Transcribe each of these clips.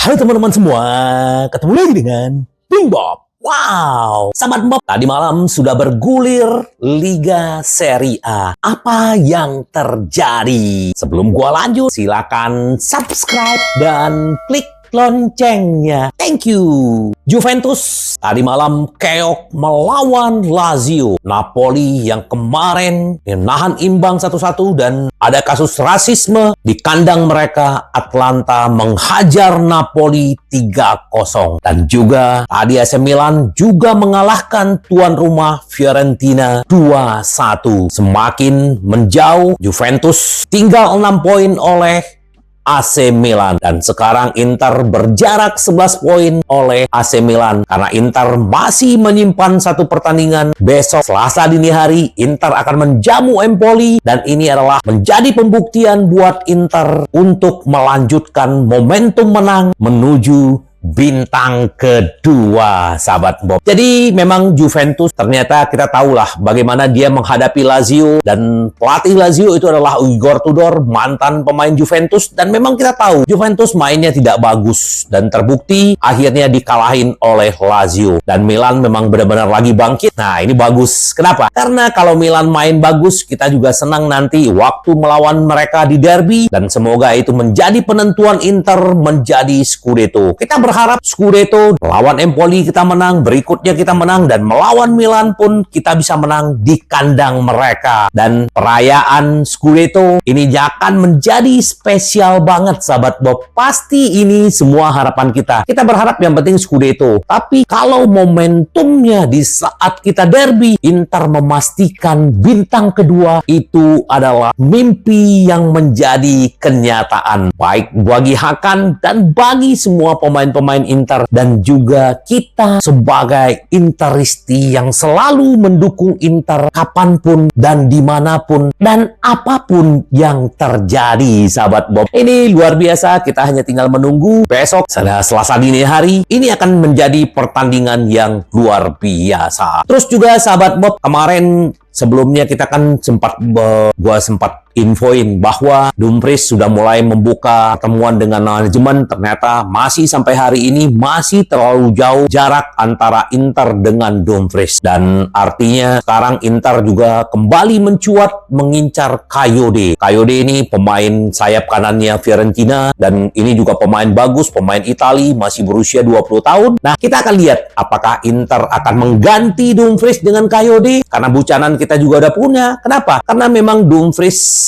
Halo teman-teman semua, ketemu lagi dengan Bing Bob. Wow, sahabat Bob, tadi malam sudah bergulir Liga Serie A. Apa yang terjadi? Sebelum gua lanjut, silakan subscribe dan klik loncengnya. Thank you. Juventus tadi malam keok melawan Lazio. Napoli yang kemarin nahan imbang 1-1 dan ada kasus rasisme di kandang mereka. Atlanta menghajar Napoli 3-0. Dan juga tadi AC Milan juga mengalahkan tuan rumah Fiorentina 2-1. Semakin menjauh, Juventus tinggal 6 poin oleh AC Milan. Dan sekarang Inter berjarak 11 poin oleh AC Milan. Karena Inter masih menyimpan satu pertandingan. Besok Selasa dini hari Inter akan menjamu Empoli. Dan ini adalah menjadi pembuktian buat Inter untuk melanjutkan momentum menang menuju bintang kedua, sahabat Bob. Jadi memang Juventus ternyata kita tahulah bagaimana dia menghadapi Lazio, dan pelatih Lazio itu adalah Igor Tudor, mantan pemain Juventus, dan memang kita tahu Juventus mainnya tidak bagus dan terbukti akhirnya dikalahin oleh Lazio. Dan Milan memang benar-benar lagi bangkit. Nah, ini bagus. Kenapa? Karena kalau Milan main bagus, kita juga senang nanti waktu melawan mereka di derby, dan semoga itu menjadi penentuan Inter menjadi Scudetto. Kita berharap Scudetto, lawan Empoli kita menang, berikutnya kita menang, dan melawan Milan pun kita bisa menang di kandang mereka. Dan perayaan Scudetto ini akan menjadi spesial banget, sahabat Bob. Pasti ini semua harapan kita. Kita berharap yang penting Scudetto. Tapi kalau momentumnya di saat kita derby, Inter memastikan bintang kedua itu adalah mimpi yang menjadi kenyataan. Baik bagi Hakan dan bagi semua pemain-pemain Inter, dan juga kita sebagai Interisti yang selalu mendukung Inter kapanpun dan dimanapun dan apapun yang terjadi, sahabat Bob. Ini luar biasa, kita hanya tinggal menunggu besok Selasa dini hari. Ini akan menjadi pertandingan yang luar biasa. Terus juga sahabat Bob, kemarin sebelumnya kita kan gua sempat infoin bahwa Dumfries sudah mulai membuka pertemuan dengan manajemen. Ternyata masih sampai hari ini masih terlalu jauh jarak antara Inter dengan Dumfries. Dan artinya sekarang Inter juga kembali mencuat mengincar Kayode. Kayode ini pemain sayap kanannya Fiorentina, dan ini juga pemain bagus, pemain Itali, masih berusia 20 tahun. Nah, kita akan lihat apakah Inter akan mengganti Dumfries dengan Kayode, karena bucanan kita juga udah punya. Kenapa? Karena memang Dumfries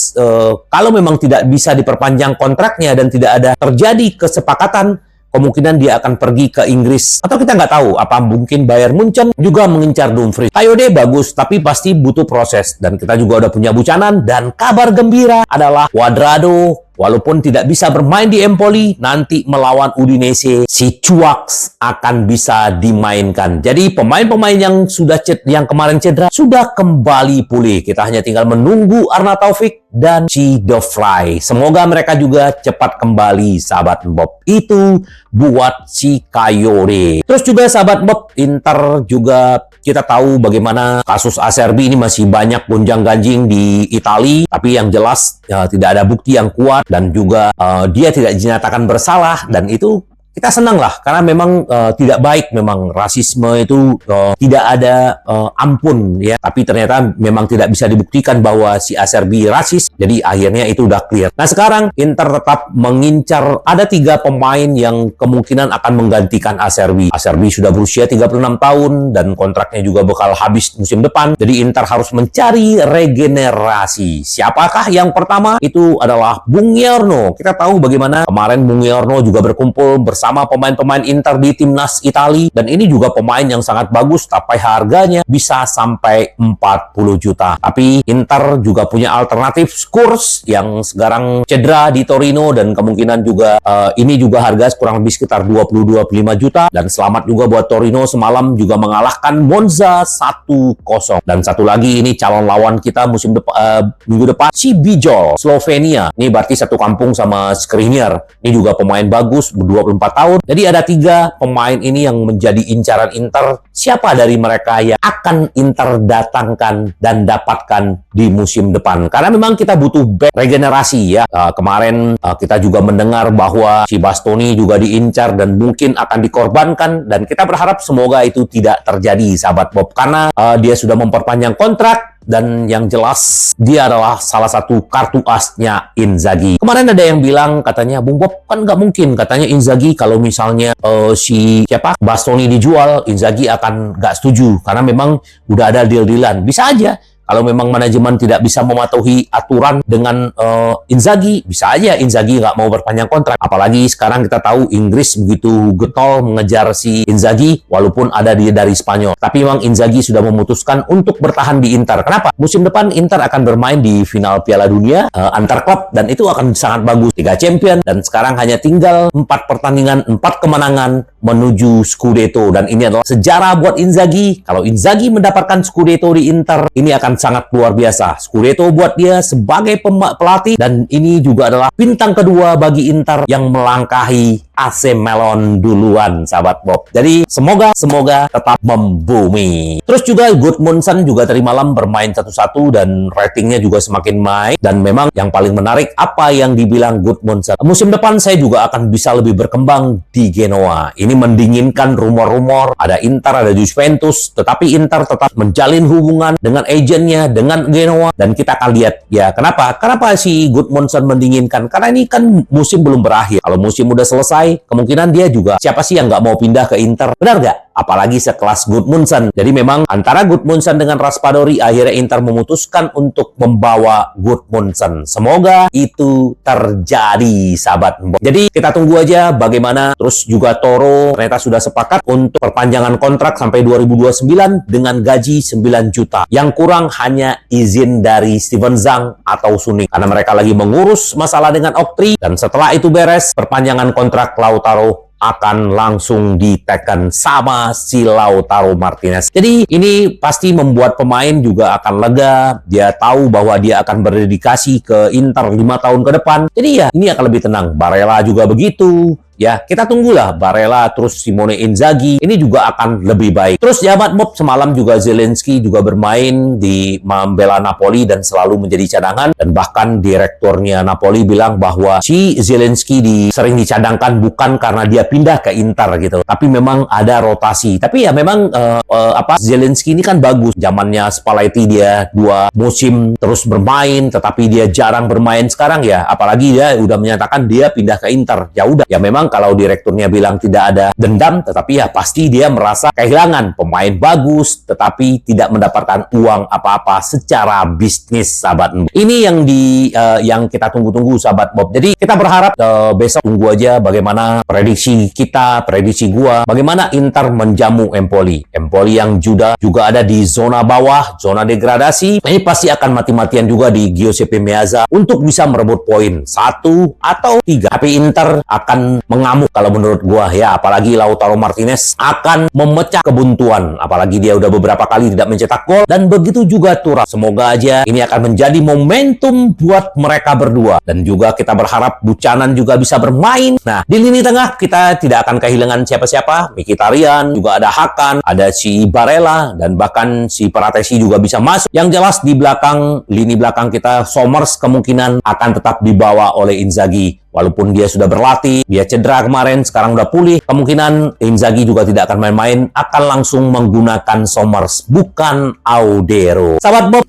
kalau memang tidak bisa diperpanjang kontraknya dan tidak ada terjadi kesepakatan, kemungkinan dia akan pergi ke Inggris. Atau kita nggak tahu, apa mungkin Bayern Munchen juga mengincar Dumfries. Kayode bagus, tapi pasti butuh proses. Dan kita juga udah punya bucanan, dan kabar gembira adalah Cuadrado, walaupun tidak bisa bermain di Empoli, nanti melawan Udinese, si Cuaks akan bisa dimainkan. Jadi pemain-pemain yang kemarin cedera sudah kembali pulih. Kita hanya tinggal menunggu Arna Taufik dan si The Fly. Semoga mereka juga cepat kembali, sahabat Bob. Itu buat si Kayode. Terus juga sahabat Bob, Inter juga kita tahu bagaimana kasus Acerbi ini masih banyak gonjang-ganjing di Itali. Tapi yang jelas tidak ada bukti yang kuat, dan juga dia tidak dinyatakan bersalah, dan itu kita senang lah, karena memang tidak baik, memang rasisme itu tidak ada ampun ya. Tapi ternyata memang tidak bisa dibuktikan bahwa si Acerbi rasis, jadi akhirnya itu udah clear. Nah, sekarang Inter tetap mengincar, ada 3 pemain yang kemungkinan akan menggantikan Acerbi. Acerbi sudah berusia 36 tahun dan kontraknya juga bakal habis musim depan, jadi Inter harus mencari regenerasi. Siapakah yang pertama? Itu adalah Buongiorno. Kita tahu bagaimana kemarin Buongiorno juga berkumpul bersama pemain-pemain Inter di timnas Itali, dan ini juga pemain yang sangat bagus, tapi harganya bisa sampai 40 juta. Tapi Inter juga punya alternatif Skurx yang sekarang cedera di Torino, dan kemungkinan juga ini juga harga kurang lebih sekitar 20-25 juta. Dan selamat juga buat Torino, semalam juga mengalahkan Monza 1-0. Dan satu lagi, ini calon lawan kita minggu depan, si Bijol, Slovenia. Ini berarti satu kampung sama Skriniar. Ini juga pemain bagus, 24 tahun. Jadi ada 3 pemain ini yang menjadi incaran Inter. siapa dari mereka yang akan Inter datangkan dan dapatkan di musim depan. Karena memang kita butuh back regenerasi ya. Kemarin kita juga mendengar bahwa si Bastoni juga diincar dan mungkin akan dikorbankan, dan kita berharap semoga itu tidak terjadi, sahabat Bob, karena dia sudah memperpanjang kontrak. Dan yang jelas dia adalah salah satu kartu asnya Inzaghi. Kemarin ada yang bilang katanya, Bung Bob, kan nggak mungkin katanya Inzaghi kalau misalnya Bastoni dijual, Inzaghi akan nggak setuju karena memang udah ada deal-dealan. Bisa aja. Kalau memang manajemen tidak bisa mematuhi aturan dengan Inzaghi, bisa aja Inzaghi nggak mau berpanjang kontrak. Apalagi sekarang kita tahu Inggris begitu getol mengejar si Inzaghi, walaupun ada dia dari Spanyol. Tapi memang Inzaghi sudah memutuskan untuk bertahan di Inter. Kenapa? Musim depan Inter akan bermain di final Piala Dunia antar klub, dan itu akan sangat bagus. Liga Champions, dan sekarang hanya tinggal 4 pertandingan, 4 kemenangan menuju Scudetto. Dan ini adalah sejarah buat Inzaghi. Kalau Inzaghi mendapatkan Scudetto di Inter, ini akan sangat luar biasa. Scudetto buat dia sebagai pelatih, dan ini juga adalah bintang kedua bagi Inter yang melangkahi AC Milan duluan, sahabat Bob. Jadi semoga tetap membumi. Terus juga Gudmundsson juga tadi malam bermain 1-1 dan ratingnya juga semakin naik. Dan memang yang paling menarik apa yang dibilang Gudmundsson, musim depan saya juga akan bisa lebih berkembang di Genoa. Ini mendinginkan rumor-rumor ada Inter, ada Juventus, tetapi Inter tetap menjalin hubungan dengan agent dengan Genoa, dan kita akan lihat ya kenapa si Gudmundsson mendinginkan, karena ini kan musim belum berakhir. Kalau musim udah selesai, kemungkinan dia juga, siapa sih yang nggak mau pindah ke Inter, benar nggak? Apalagi sekelas Gudmundsson. Jadi memang antara Gudmundsson dengan Raspadori, akhirnya Inter memutuskan untuk membawa Gudmundsson. Semoga itu terjadi, sahabat. Jadi kita tunggu aja bagaimana. Terus juga Toro ternyata sudah sepakat untuk perpanjangan kontrak sampai 2029 dengan gaji 9 juta. Yang kurang hanya izin dari Steven Zhang atau Suning, karena mereka lagi mengurus masalah dengan Oktri, dan setelah itu beres, perpanjangan kontrak Lautaro akan langsung diteken sama si Lautaro Martinez. Jadi ini pasti membuat pemain juga akan lega. Dia tahu bahwa dia akan berdedikasi ke Inter 5 tahun ke depan. Jadi ya ini akan lebih tenang. Barella juga begitu. Ya, kita tunggulah Barella, terus Simone Inzaghi, ini juga akan lebih baik. Terus sahabat Bob, semalam juga Zelensky juga bermain di membela Napoli dan selalu menjadi cadangan, dan bahkan direkturnya Napoli bilang bahwa si Zelensky sering dicadangkan bukan karena dia pindah ke Inter gitu, tapi memang ada rotasi. Tapi ya memang Zelensky ini kan bagus. Zamannya Spalletti dia 2 musim terus bermain, tetapi dia jarang bermain sekarang ya. Apalagi dia udah menyatakan dia pindah ke Inter. Ya udah, ya memang kalau direkturnya bilang tidak ada dendam, tetapi ya pasti dia merasa kehilangan pemain bagus, tetapi tidak mendapatkan uang apa-apa secara bisnis, sahabat. Ini yang kita tunggu-tunggu, sahabat Bob. Jadi kita berharap besok tunggu aja bagaimana prediksi kita, prediksi gua, bagaimana Inter menjamu Empoli. Empoli yang juga ada di zona bawah, zona degradasi. Ini pasti akan mati-matian juga di Giuseppe Meazza untuk bisa merebut poin 1 atau 3. Tapi Inter akan mengamuk kalau menurut gua ya, apalagi Lautaro Martinez akan memecah kebuntuan, apalagi dia udah beberapa kali tidak mencetak gol, dan begitu juga Thuram. Semoga aja ini akan menjadi momentum buat mereka berdua, dan juga kita berharap Buchanan juga bisa bermain. Nah, di lini tengah kita tidak akan kehilangan siapa-siapa. Mkhitaryan, juga ada Hakan, ada si Barella, dan bahkan si Pratesi juga bisa masuk. Yang jelas di lini belakang kita, Somers kemungkinan akan tetap dibawa oleh Inzaghi. Walaupun dia sudah berlatih, dia cedera kemarin, sekarang udah pulih. Kemungkinan Inzaghi juga tidak akan main-main, akan langsung menggunakan Somers, bukan Audero. Sahabat Bob,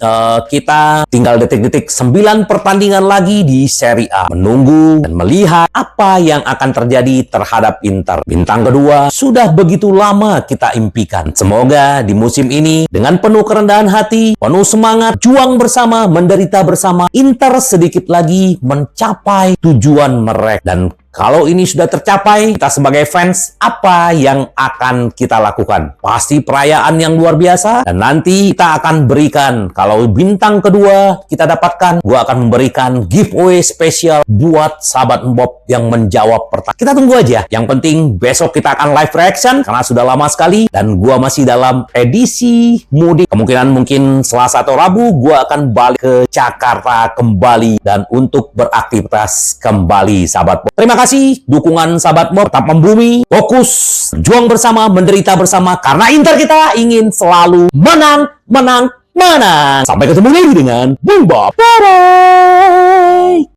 kita tinggal detik-detik 9 pertandingan lagi di Serie A. Menunggu dan melihat apa yang akan terjadi terhadap Inter. Bintang kedua sudah begitu lama kita impikan. Semoga di musim ini dengan penuh kerendahan hati, penuh semangat, juang bersama, menderita bersama, Inter sedikit lagi mencapai tujuan mereka. Dan kalau ini sudah tercapai, kita sebagai fans, apa yang akan kita lakukan? Pasti perayaan yang luar biasa, dan nanti kita akan berikan, kalau bintang kedua kita dapatkan, gua akan memberikan giveaway spesial buat sahabat Bob yang menjawab pertanyaan. Kita tunggu aja. Yang penting besok kita akan live reaction, karena sudah lama sekali, dan gua masih dalam edisi mudik. Kemungkinan mungkin Selasa atau Rabu, gua akan balik ke Jakarta kembali, dan untuk beraktivitas kembali, sahabat Bob. Terima kasih kasih dukungan sahabat Mob, tetap membumi, fokus, berjuang bersama, menderita bersama, karena Inter kita ingin selalu menang, menang, menang. Sampai ketemu lagi dengan Bung Bob. Bye-bye.